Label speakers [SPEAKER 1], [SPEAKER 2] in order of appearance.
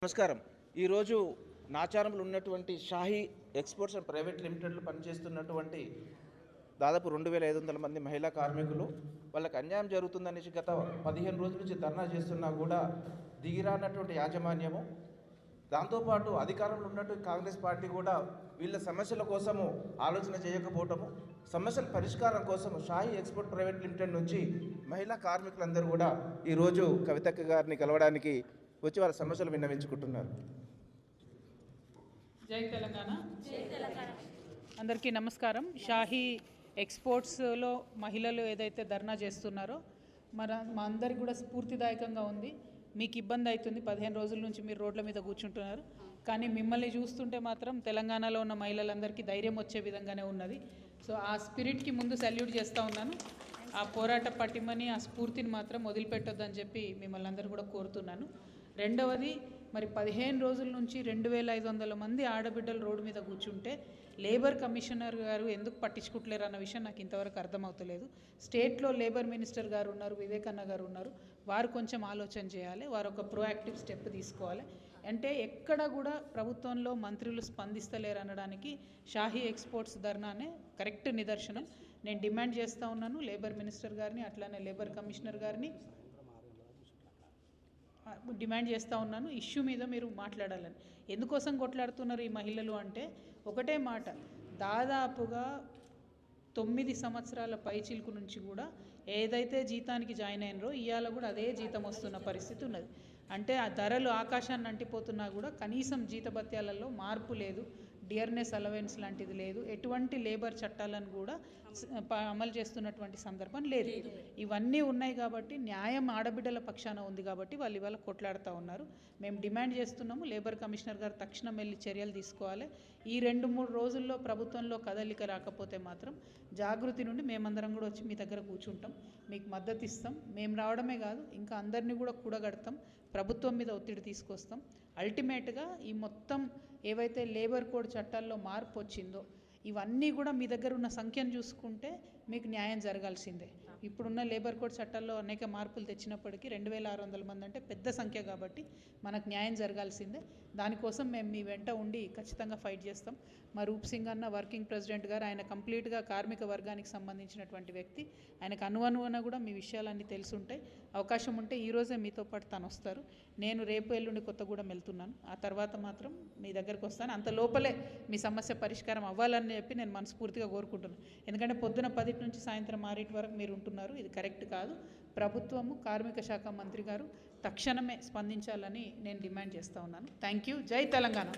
[SPEAKER 1] నమస్కారం. ఈరోజు నాచారంలో ఉన్నటువంటి షాహీ ఎక్స్పోర్ట్స్ అండ్ ప్రైవేట్ లిమిటెడ్లో పనిచేస్తున్నటువంటి దాదాపు 2500 మంది మహిళా కార్మికులు వాళ్ళకి అన్యాయం జరుగుతుందనేసి గత 15 రోజుల నుంచి ధర్నా చేస్తున్నా కూడా దిగిరానటువంటి యాజమాన్యము, దాంతోపాటు అధికారంలో ఉన్నటువంటి కాంగ్రెస్ పార్టీ కూడా వీళ్ళ సమస్యల కోసము ఆలోచన చేయకపోవటము, సమస్యల పరిష్కారం కోసం షాహీ ఎక్స్పోర్ట్ ప్రైవేట్ లిమిటెడ్ నుంచి మహిళా కార్మికులందరూ కూడా ఈరోజు కవితక్క గారిని కలవడానికి వచ్చి వాళ్ళ సమస్యలు విన్నవించుకుంటున్నారు.
[SPEAKER 2] జై తెలంగాణ. అందరికీ నమస్కారం. షాహీ ఎక్స్పోర్ట్స్లో మహిళలు ఏదైతే ధర్నా చేస్తున్నారో మా అందరికి కూడా స్ఫూర్తిదాయకంగా ఉంది. మీకు ఇబ్బంది అవుతుంది, 15 రోజుల నుంచి మీరు రోడ్ల మీద కూర్చుంటున్నారు, కానీ మిమ్మల్ని చూస్తుంటే మాత్రం తెలంగాణలో ఉన్న మహిళలందరికీ ధైర్యం వచ్చే విధంగానే ఉన్నది. సో ఆ స్పిరిట్కి ముందు సల్యూట్ చేస్తూ ఉన్నాను. ఆ పోరాట పటిమని, ఆ స్ఫూర్తిని మాత్రం వదిలిపెట్టొద్దని చెప్పి మిమ్మల్ని అందరూ కూడా కోరుతున్నాను. రెండవది, మరి 15 రోజుల నుంచి 2500 మంది ఆడబిడ్డలు రోడ్డు మీద కూర్చుంటే లేబర్ కమిషనర్ గారు ఎందుకు పట్టించుకుంటలేరు అన్న విషయం నాకు ఇంతవరకు అర్థమవుతలేదు. స్టేట్లో లేబర్ మినిస్టర్ గారు ఉన్నారు, వివేకన్న గారు ఉన్నారు, వారు కొంచెం ఆలోచన చేయాలి, వారు ఒక ప్రోయాక్టివ్ స్టెప్ తీసుకోవాలి. అంటే ఎక్కడ కూడా ప్రభుత్వంలో మంత్రులు స్పందిస్తలేరు అనడానికి షాహీ ఎక్స్పోర్ట్స్ ధర్నానే కరెక్ట్ నిదర్శనం. నేను డిమాండ్ చేస్తూ ఉన్నాను లేబర్ మినిస్టర్ గారిని, అట్లానే లేబర్ కమిషనర్ గారిని డిమాండ్ చేస్తూ ఉన్నాను, ఇష్యూ మీద మీరు మాట్లాడాలని. ఎందుకోసం కొట్లాడుతున్నారు ఈ మహిళలు అంటే ఒకటే మాట, దాదాపుగా 9 సంవత్సరాల పైచిలుకు నుంచి కూడా ఏదైతే జీతానికి జాయిన్ అయినరో ఇవాళ కూడా అదే జీతం వస్తున్న పరిస్థితి ఉన్నది. అంటే ఆ ధరలు ఆకాశాన్ని అంటిపోతున్నా కూడా కనీసం జీతభత్యాలలో మార్పు లేదు, డియర్నెస్ అలవెన్స్ లాంటిది లేదు, ఎటువంటి లేబర్ చట్టాలను కూడా అమలు చేస్తున్నటువంటి సందర్భం లేదు. ఇవన్నీ ఉన్నాయి కాబట్టి న్యాయం ఆడబిడ్డల పక్షాన ఉంది కాబట్టి వాళ్ళు ఇవాళ కొట్లాడుతూ ఉన్నారు. మేము డిమాండ్ చేస్తున్నాము, లేబర్ కమిషనర్ గారు తక్షణం వెళ్ళి చర్యలు తీసుకోవాలి. ఈ 2-3 రోజుల్లో ప్రభుత్వంలో కదలిక రాకపోతే మాత్రం జాగృతి నుండి మేమందరం కూడా వచ్చి మీ దగ్గర కూర్చుంటాం, మీకు మద్దతు ఇస్తాం. మేము రావడమే కాదు, ఇంకా అందరినీ కూడా కూడగడతాం, ప్రభుత్వం మీద ఒత్తిడి తీసుకొస్తాం. అల్టిమేట్గా ఈ మొత్తం ఏవైతే లేబర్ కోడ్ చట్టాల్లో మార్పు వచ్చిందో ఇవన్నీ కూడా మీ దగ్గర ఉన్న సంఖ్యను చూసుకుంటే మీకు న్యాయం జరగాల్సిందే. ఇప్పుడున్న లేబర్ కోడ్ చట్టాల్లో అనేక మార్పులు తెచ్చినప్పటికీ 2600 మంది అంటే పెద్ద సంఖ్య కాబట్టి మనకు న్యాయం జరగాల్సిందే. దానికోసం మేము మీ వెంట ఉండి ఖచ్చితంగా ఫైట్ చేస్తాం. మా రూప్ సింగ్ అన్న వర్కింగ్ ప్రెసిడెంట్ గారు, ఆయన కంప్లీట్గా కార్మిక వర్గానికి సంబంధించినటువంటి వ్యక్తి, ఆయనకు అనువనువన కూడా మీ విషయాలన్నీ తెలుసుంటాయి. అవకాశం ఉంటే ఈరోజే మీతో పాటు తను వస్తారు. నేను రేపు ఎల్లుండి కొత్తగూడెం వెళ్తున్నాను, ఆ తర్వాత మాత్రం మీ దగ్గరకు వస్తాను. అంత లోపలే మీ సమస్య పరిష్కారం అవ్వాలని చెప్పి నేను మనస్ఫూర్తిగా కోరుకుంటున్నాను. ఎందుకంటే పొద్దున 10 నుంచి సాయంత్రం 6 వరకు మీరు ఉంటున్నారు, ఇది కరెక్ట్ కాదు. ప్రభుత్వము, కార్మిక శాఖ మంత్రి గారు తక్షణమే స్పందించాలని నేను డిమాండ్ చేస్తూ ఉన్నాను. Thank you. జై తెలంగాణ.